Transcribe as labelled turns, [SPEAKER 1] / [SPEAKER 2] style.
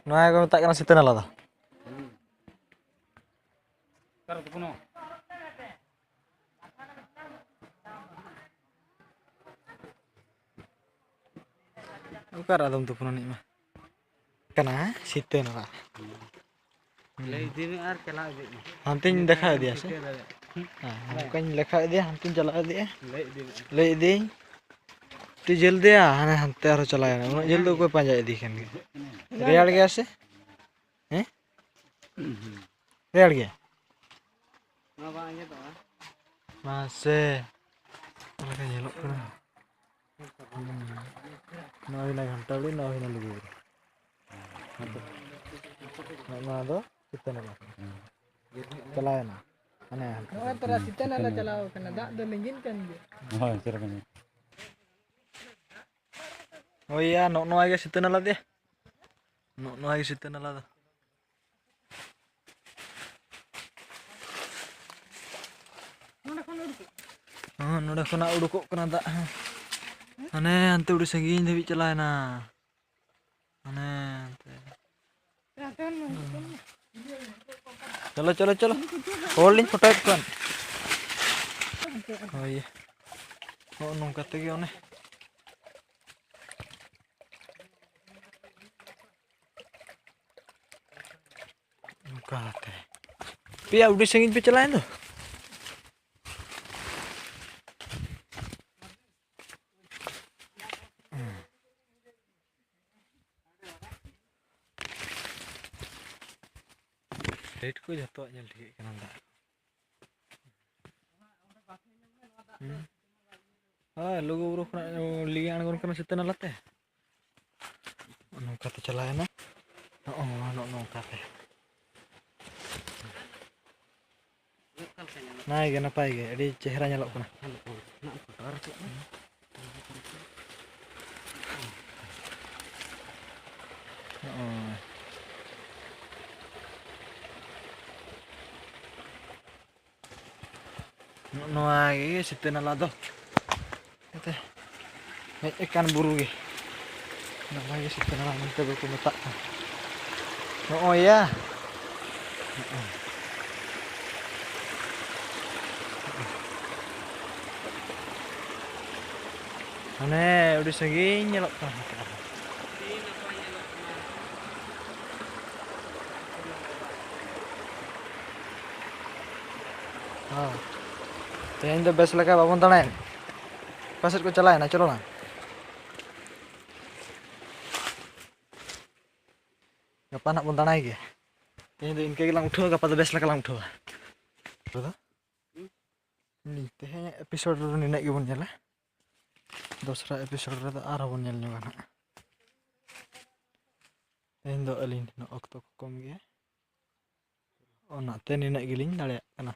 [SPEAKER 1] Naya ko tak kena situ nala dah. Bukan ada untuk punya ni mah. Kena situ nala. Hantin dekha dia sih. Bukan lekha dia, hantin chala dia. Lay dia. Tu jel dia, hane hanте harus chala ya. Jel tu koई panjat dia kan. Real gaya sih? Real gaya? Masih. Kalau kan jelok kan. Nawi na घंटा ली nawi na lugu. ना दो कितना ना चलाया ना अने नवा तरह कितना ना चलाओ कना दाग दो Lingyin kan dia oh cerkan oh iya no aja situ nala deh no aja situ nala dah noda khona udukok kana dak ane ante udah sagiin dhabi chalaya na ane चलो चलो चलो holding photo kan oh iya oh nungkat lagi one nungkat pia udah sengin pe chalain tuh Rate ko jato nyel ठीक kan anda लोगो उरो खना लिगे आणगोन kana situ nalate nungka te chalain na nungka te naik ge napai ge adi chehra nyalok kana Noa ge situ nala do ete ikan buru ge nama ge situ nala nanti aku metak oh iya aneh udah segini nyelok kan तेहन तो base लगा बाबन दाड़ाएन पासेट को चलाए ना चलो ना गपा ना बन दाड़ाए गया तेहन तो इनके गेलांग उठाओ गपा तो बेस लगा लांग उठाओ तेहन एपिसोड रे निना गे बन नेला दोसरा एपिसोड रे आरो बन नेल ᱧᱚᱜᱟ ना तेहन दो अलिन ऑक्टो को कम गया ओनाते निना गेलिन दाड़ेया kana